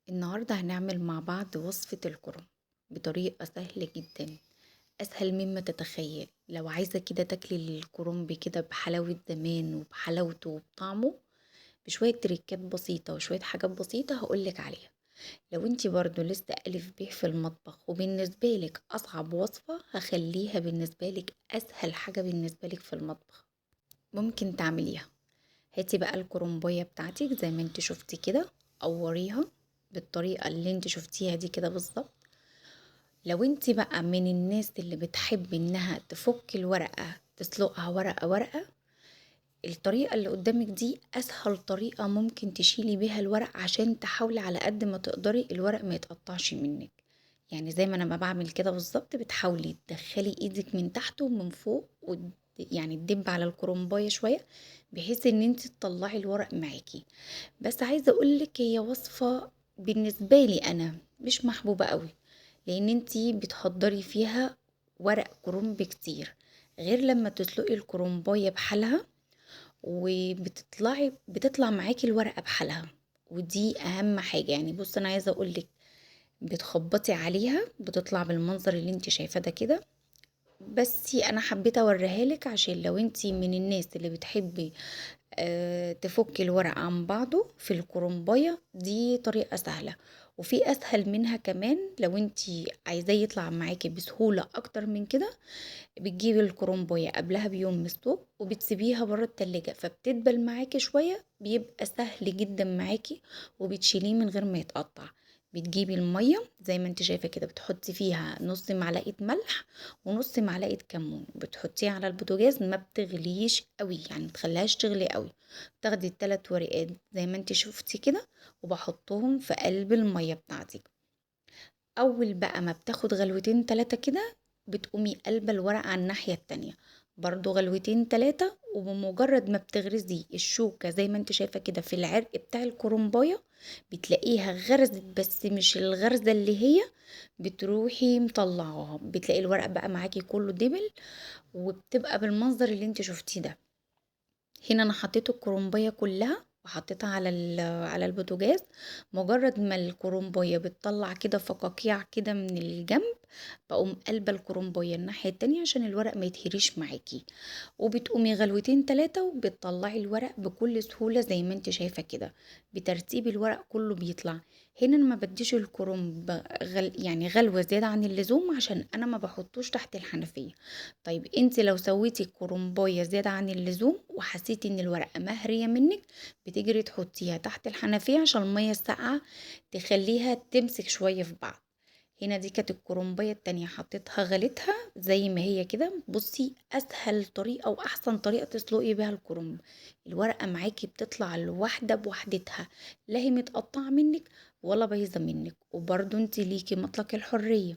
النهاردة هنعمل مع بعض وصفة الكرنب بطريقة سهلة جدا، أسهل مما تتخيل. لو عايزة كده تاكلي الكرنب كده بحلاوة زمان وبحلاوته وبطعمه بشوية تريكات بسيطة وشوية حاجات بسيطة هقولك عليها. لو انتي برضو لسه ألف بيه في المطبخ وبالنسبة لك أصعب وصفة هخليها بالنسبة لك أسهل حاجة بالنسبة لك في المطبخ ممكن تعمليها. هاتي بقى الكرنباية بتاعتك زي ما انت شفتي كده، قوريها بالطريقة اللي انت شفتيها دي كده بالظبط. لو انت بقى من الناس اللي بتحب انها تفك الورقة تسلقها ورقة ورقة، الطريقة اللي قدامك دي اسهل طريقة ممكن تشيلي بيها الورق عشان تحاولي على قد ما تقدري الورق ما يتقطعش منك. يعني زي ما انا ما بعمل كده بالظبط، بتحاولي تدخلي ايدك من تحت ومن فوق يعني تدب على الكرنباية شوية بحيث ان انت تطلعي الورق معاكي. بس عايزة اقولك هي وصفة بالنسبة لي انا مش محبوبة قوي، لان انتي بتحضري فيها ورق كرنب كتير غير لما تسلقي الكرنباية بحالها بتطلع معاكي الورقة بحالها. ودي اهم حاجة. يعني بص انا عايزة اقولك بتخبطي عليها بتطلع بالمنظر اللي انت شايفاه ده كده. بس انا حبيت اوريها لك عشان لو انت من الناس اللي بتحبي تفكي الورق عن بعضه في الكرنباية، دي طريقة سهلة. وفي اسهل منها كمان لو انتي عايزاه يطلع معاكي بسهولة اكتر من كده، بتجيبي الكرنباية قبلها بيوم من الصبح وبتسيبيها بره التلاجة فبتدبل معاكي شوية، بيبقى سهل جدا معاكي وبتشيليه من غير ما يتقطع. بتجيبي المية زي ما انت شايفة كده، بتحطي فيها نص معلقة ملح ونص معلقة كمون، بتحطيها على البوتاجاز ما بتغليش قوي، يعني متخليهاش تغلي قوي. تاخدي التلات ورقات زي ما انت شفتي كده وبحطهم في قلب المية بتاعتك. اول بقى ما بتاخد غلوتين تلاتة كده بتقومي قلبة الورق على الناحية التانية برضو غلوتين تلاتة، وبمجرد ما بتغرزي الشوكة زي ما انت شايفة كده في العرق بتاع الكرنباية بتلاقيها غرزت، بس مش الغرزة اللي هي بتروحي مطلعاها، بتلاقي الورق بقى معاكي كله دبل وبتبقى بالمنظر اللي انت شفتيه ده. هنا انا حطيت الكرنبايه كلها وحطيتها على البوتاجاز. مجرد ما الكرنبايه بتطلع كده فقاقيع كده من الجنب بقوم قلبه الكرنبايه الناحيه التانية عشان الورق ما يتهريش معاكي، وبتقومي غلوتين تلاتة وبتطلعي الورق بكل سهوله زي ما انت شايفه كده. بترتيب الورق كله بيطلع. هنا انا ما بديش الكرنب يعني غلوه زياده عن اللزوم عشان انا ما بحطوش تحت الحنفيه. طيب انت لو سويتي الكرنبايه زياده عن اللزوم وحسيتي ان الورقه مهريه منك، بتجري تحطيها تحت الحنفيه عشان الميه الساقعه تخليها تمسك شويه في بعض. هنا دي كانت الكرنبايه التانية حطيتها غليتها زي ما هي كده. بصي اسهل طريقه واحسن طريقه تسلقي بيها الكرنب، الورقه معاكي بتطلع الواحده بوحدتها، لا هي متقطعه منك ولا بايظه منك، وبرضو انت ليكي مطلق الحريه.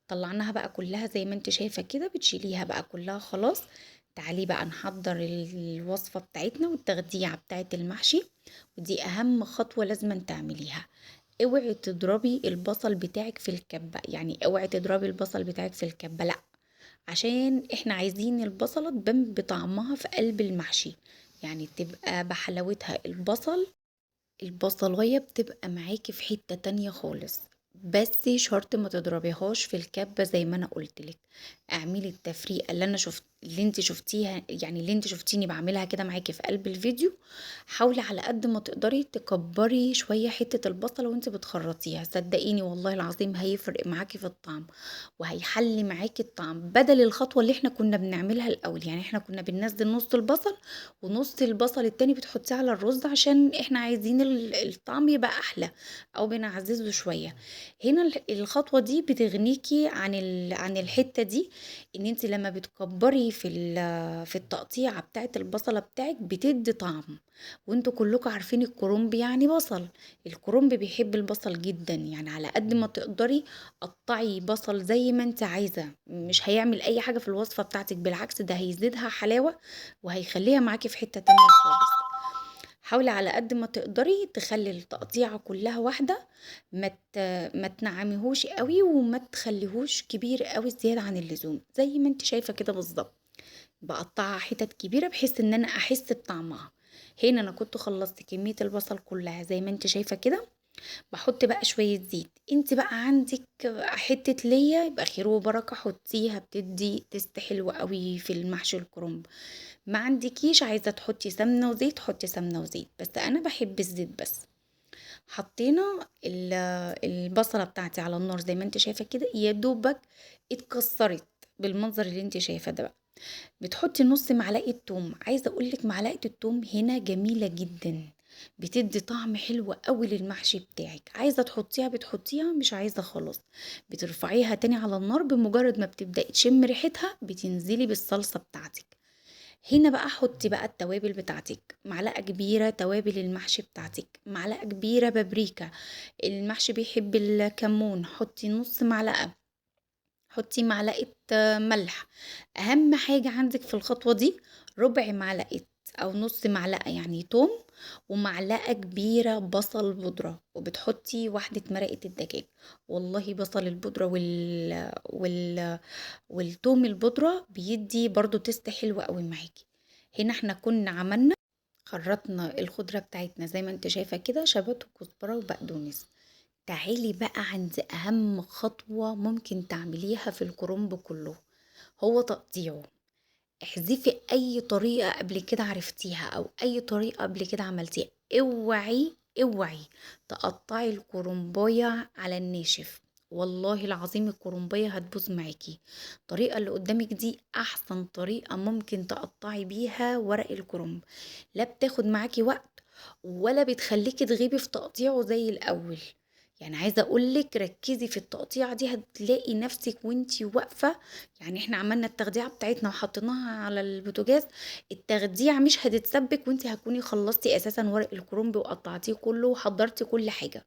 طلعناها بقى كلها زي ما انت شايفة كده، بتشيليها بقى كلها خلاص. تعالي بقى نحضر الوصفة بتاعتنا والتغذية بتاعت المحشي. ودي اهم خطوة لازم تعمليها. اوعي تضربي البصل بتاعك في الكبة، يعني اوعي تضربي البصل بتاعك في الكبة، لا، عشان احنا عايزين البصلة تبان بطعمها في قلب المحشي، يعني تبقى بحلاوتها البصلاية بتبقى معاكي في حتة تانية خالص. بس شرط ما تضربيهاش في الكبة زي ما انا قلتلك. اعملي التفريقة اللي انت شفتيها، يعني اللي انت شفتيني بعملها كده معاكي في قلب الفيديو. حاولي على قد ما تقدري تكبري شوية حتة البصلة وانت بتخرطيها، صدقيني والله العظيم هيفرق معاكي في الطعم وهيحلي معاكي الطعم بدل الخطوة اللي احنا كنا بنعملها الاول. يعني احنا كنا بننزل نص البصل ونص البصل التاني بتحطيه على الرز عشان احنا عايزين الطعم يبقى احلى او بنعززه شوية. هنا الخطوة دي بتغنيكي عن الحتة دي، ان انت لما بتكبري في التقطيعة بتاعة البصلة بتاعك بتدي طعم. وانتوا كلكم عارفين الكرنب يعني بصل، الكرنب بيحب البصل جدا، يعني على قد ما تقدري قطعي بصل زي ما انت عايزة، مش هيعمل اي حاجة في الوصفة بتاعتك، بالعكس ده هيزيدها حلاوة وهيخليها معاكي في حتة تانية خالص. حاولي على قد ما تقدري تخلي التقطيعة كلها واحدة، ما تنعميهوش قوي وما تخليهوش كبير قوي زيادة عن اللزوم زي ما انت شايفة كده بالظبط. بقطعها حتت كبيرة بحيث ان انا احس بطعمها. هنا انا كنت خلصت كمية البصل كلها زي ما انت شايفة كده. باحط بقى شوية زيت، أنتِ بقى عندِك حتة ليا يبقى خير وبركة حطيها، بتدّي taste حلو أوي في المحشي الكرنب. ما عندكيش عايزة تحطي سمنة وزيت حطي سمنة وزيت، بس أنا باحب الزيت بس. حطينا البصلة بتاعتي على النار زي ما انت شايفة كده، يا دوبك اتكسرت بالمنظر اللي انت شايفة ده بقى. بتحطي نص معلقة توم، عايزة اقولك معلقة التوم هنا جميلة جدا، بتدي طعم حلو قوي للمحشي بتاعك. عايزة تحطيها بتحطيها، مش عايزة خلاص بترفعيها تاني على النار. بمجرد ما بتبدأي تشم ريحتها بتنزلي بالصلصة بتاعتك. هنا بقى حطي بقى التوابل بتاعتك، معلقة كبيرة توابل المحشي بتاعتك، معلقة كبيرة بابريكا، المحشي بيحب الكمون حطي نص معلقة، حطي معلقة ملح. اهم حاجة عندك في الخطوة دي ربع معلقة او نص معلقة يعني توم، ومعلقة كبيرة بصل بودرة، وبتحطي واحدة مرقة الدجاج. والله بصل البودرة والثوم البودرة بيدي برضو تست حلو قوي معاكي. هنا احنا كنا عملنا خرطنا الخضرة بتاعتنا زي ما انت شايفة كده، شبت وكزبرة وبقدونس. تعالي بقى عند اهم خطوة ممكن تعمليها في الكرنب كله، هو تقطيعه. احذفي اي طريقة قبل كده عرفتيها او اي طريقة قبل كده عملتيها، اوعي اوعي تقطعي الكرنباية على الناشف. والله العظيم الكرنباية هتبوظ معاكي. الطريقة اللي قدامك دي احسن طريقة ممكن تقطعي بيها ورق الكرنب، لا بتاخد معاكي وقت ولا بتخليكي تغيبي في تقطيعه زي الاول. يعني عايزة اقولك ركزي في التقطيعة دي، هتلاقي نفسك وانتي واقفة. يعني احنا عملنا التخديعة بتاعتنا وحطيناها على البوتاجاز، التخديعة مش هتتسبك وانتي هتكوني خلصتي اساسا ورق الكرنب وقطعتيه كله وحضرتي كل حاجة.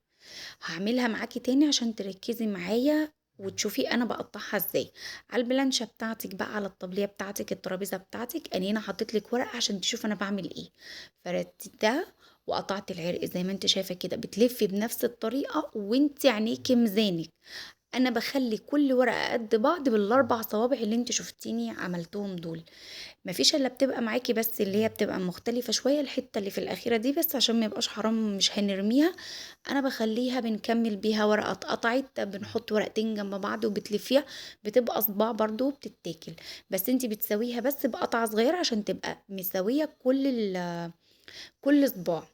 هعملها معاكي تاني عشان تركزي معايا وتشوفي انا بقطعها ازاي. على البلانشة بتاعتك بقى، على الطبلية بتاعتك، الترابيزة بتاعتك، انا هنا حطيت لك ورق عشان تشوف انا بعمل ايه. فردتها وقطعت العرق زي ما انت شايفة كده، بتلفي بنفس الطريقة وانت عينيكي ميزانك. انا بخلي كل ورقة قد بعض بالاربع صوابع اللي انت شفتيني عملتهم دول. مفيش الا بتبقى معاكي بس اللي هي بتبقى مختلفة شوية الحتة اللي في الاخيرة دي، بس عشان ما يبقاش حرام مش هنرميها. انا بخليها بنكمل بيها ورقة اتقطعت بنحط ورقتين جنب بعض وبتلفيها، بتبقى صباع برضو بتتاكل. بس انتي بتسويها بس بقطعة صغيرة عشان تبقى مسوية كل صباع.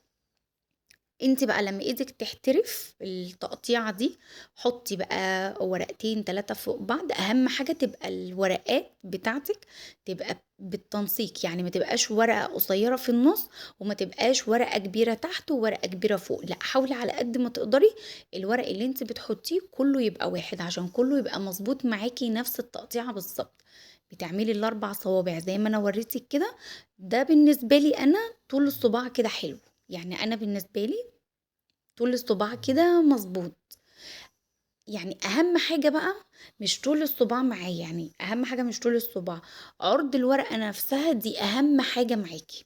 انت بقى لما ايدك تحترف التقطيعة دي حطي بقى ورقتين تلاتة فوق بعض. اهم حاجة تبقى الورقات بتاعتك تبقى بالتنسيق، يعني ما تبقاش ورقة قصيرة في النص وما تبقاش ورقة كبيرة تحت وورقة كبيرة فوق، لا حاولي على قد ما تقدري الورق اللي انت بتحطيه كله يبقى واحد عشان كله يبقى مظبوط معاكي نفس التقطيعة بالظبط. بتعملي الاربع صوابع زي ما انا وريتك كده. ده بالنسبة لي انا طول الصباع كده حلو، يعني انا بالنسبة لي طول الصباع كده مظبوط. يعني اهم حاجة بقى مش طول الصباع معايا، يعني اهم حاجة مش طول الصباع، عرض الورقة نفسها دي اهم حاجة معاكي.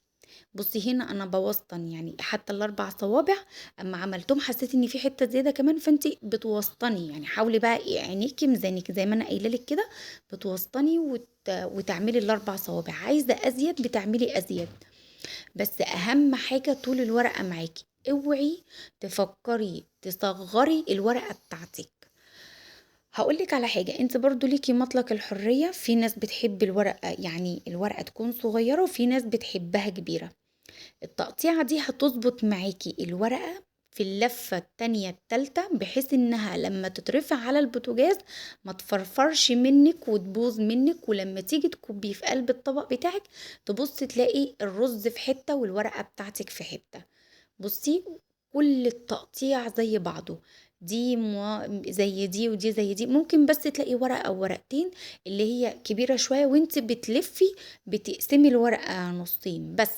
بصي هنا انا بوسطن يعني حتى الاربع صوابع، اما عملتهم حسيت ان في حتة زيادة كمان، فانتي بتوسطني يعني حاولي بقى عينيكي ميزانك زي ما انا قايله لك كده، بتوسطني وتعملي الاربع صوابع. عايزة ازيد بتعملي ازيد، بس اهم حاجة طول الورقة معاكي. اوعي تفكري تصغري الورقة بتاعتك. هقولك على حاجة، انت برضو ليكي مطلق الحرية، في ناس بتحب الورقة يعني الورقة تكون صغيرة وفي ناس بتحبها كبيرة. التقطيعة دي هتظبط معاكي الورقة في اللفة التانية التالتة، بحيث انها لما تترفع على البوتاجاز ما تفرفرش منك وتبوظ منك، ولما تيجي تكبي في قلب الطبق بتاعك تبص تلاقي الرز في حتة والورقة بتاعتك في حتة. بصي كل التقطيع زي بعضه، دي زي دي ودي زي دي، ممكن بس تلاقي ورقة او ورقتين اللي هي كبيرة شوية وانت بتلفي بتقسمي الورقة نصين بس.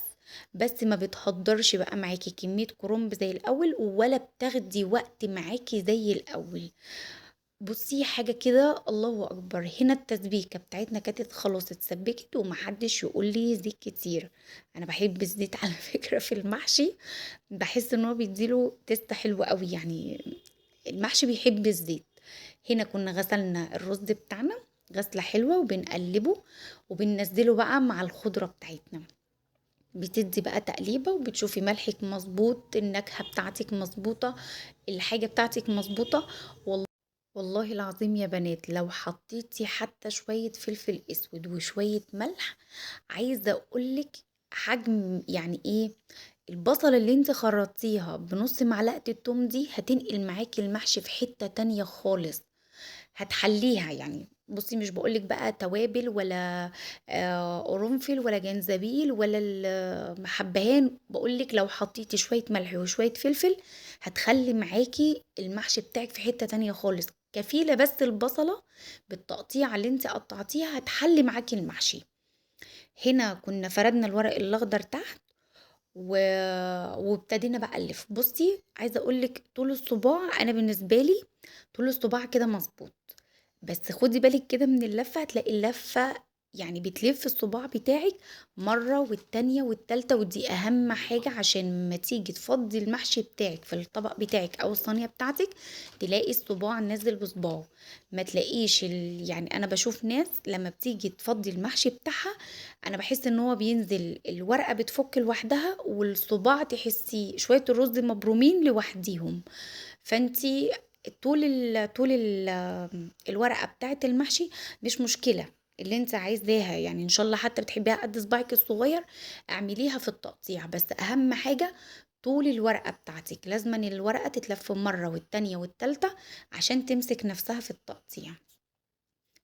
بس ما بتهدرش بقى معاكي كمية كرنب زي الاول ولا بتاخدي وقت معاكي زي الاول. بصي حاجة كده الله أكبر، هنا التسبيكة بتاعتنا كانت خلاص اتسبكت ومحدش يقول لي زيت كتير. أنا بحب الزيت على فكرة في المحشي، بحس ان هو بيديله تيست حلو قوي يعني، المحشي بيحب الزيت. هنا كنا غسلنا الرز بتاعنا غسلة حلوة وبنقلبه وبننزله بقى مع الخضرة بتاعتنا. بتدي بقى تقليبة وبتشوفي ملحك مظبوط، النكهة بتاعتك مظبوطة، الحاجة بتاعتك مظبوطة. والله العظيم يا بنات لو حطيتي حتى شوية فلفل اسود وشوية ملح، عايزة اقولك حجم يعني ايه، البصل اللي انت خرطتيها بنص معلقة التوم دي هتنقل معاكي المحشي في حتة تانية خالص، هتحليها. يعني بصي مش بقولك بقى توابل ولا قرنفل ولا جنزبيل ولا المحبهان، بقولك لو حطيتي شوية ملح وشوية فلفل هتخلي معاكي المحشي بتاعك في حتة تانية خالص. كفيلة بس البصلة بالتقطيع اللي انت قطعتيها هتحلي معاكي المحشي. هنا كنا فردنا الورق الاخضر تحت و... وابتدينا بقى الف. بصي عايزه اقولك طول الصباع انا بالنسبه لي طول الصباع كده مظبوط، بس خدي بالك كده من اللفه، هتلاقي اللفه يعني بتلف الصباع بتاعك مرة والتانية والتالتة، ودي أهم حاجة عشان ما تيجي تفضي المحشي بتاعك في الطبق بتاعك أو الصينية بتاعتك تلاقي الصباع نازل بصباعه، ما تلاقيش يعني أنا بشوف ناس لما بتيجي تفضي المحشي بتاعها أنا بحس إن هو بينزل الورقة بتفك لوحدها والصباع تحسي شوية الرز مبرومين لوحديهم. فانتي طول الورقة بتاعت المحشي مش مشكلة، اللي انت عايزاها يعني ان شاء الله حتى بتحبيها قد صباعك الصغير اعمليها في التقطيع، بس اهم حاجة طول الورقة بتاعتك لازم ان الورقة تتلف مرة والتانية والتالتة عشان تمسك نفسها في التقطيع.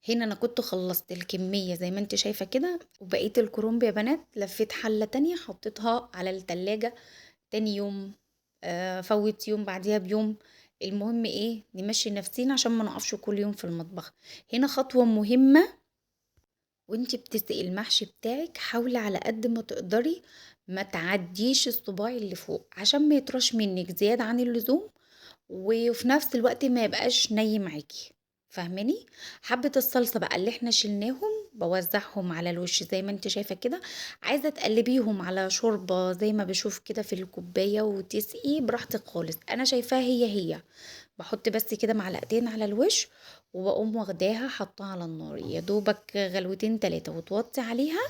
هنا انا كنت خلصت الكمية زي ما انت شايفة كده، وبقيت الكرنب يا بنات لفيت حلة تانية حطيتها على التلاجة تاني يوم، فوت يوم بعديها بيوم. المهم ايه نمشي نفسينا عشان ما نقفش كل يوم في المطبخ. هنا خطوة مهمة، وانتي بتسقي المحشي بتاعك حاولي على قد ما تقدري ما تعديش الصباع اللي فوق عشان ما يطرش منك زيادة عن اللزوم، وفي نفس الوقت ما يبقاش ني معاكي. فاهماني؟ حبة الصلصة بقى اللي احنا شلناهم بوزعهم على الوش زي ما انت شايفة كده، عايزة تقلبيهم على شوربة زي ما بشوف كده في الكوباية وتسقي براحتك خالص، انا شايفاها هي بحط بس كده معلقتين على الوش وبقوم واخداها حطها على النار يا دوبك غلوتين تلاتة وتوطي عليها،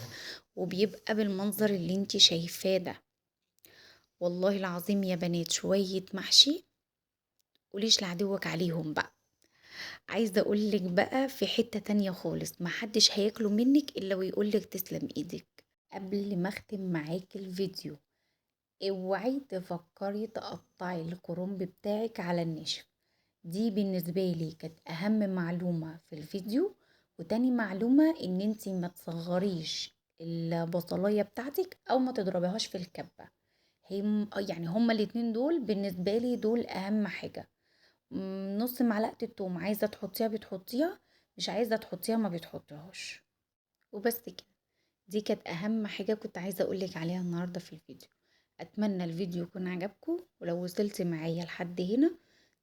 وبيبقى بالمنظر اللي انت شايفاه ده. والله العظيم يا بنات شوية محشي قوليش لعدوك عليهم بقى. عايزة اقولك بقى في حتة تانية خالص محدش هياكله منك الا ويقولك تسلم ايدك. قبل ما اختم معاك الفيديو، اوعي تفكري تقطعي الكرنب بتاعك على الناشف، دي بالنسبة لي كانت اهم معلومة في الفيديو. وتاني معلومة ان انتي ما تصغريش البصلاية بتاعتك او ما تضربيهاش في الكبة، يعني هما الاتنين دول بالنسبة لي دول اهم حاجة. نص معلقة التوم عايزة تحطيها بتحطيها، مش عايزة تحطيها ما بتحطيهاش، وبس كده. دي كانت اهم حاجة كنت عايزة اقولك عليها النهاردة في الفيديو. اتمنى الفيديو يكون عجبكم، ولو وصلت معايا لحد هنا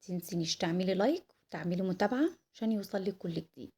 تنسينيش تعملي لايك وتعملي متابعة عشان يوصلك كل جديد.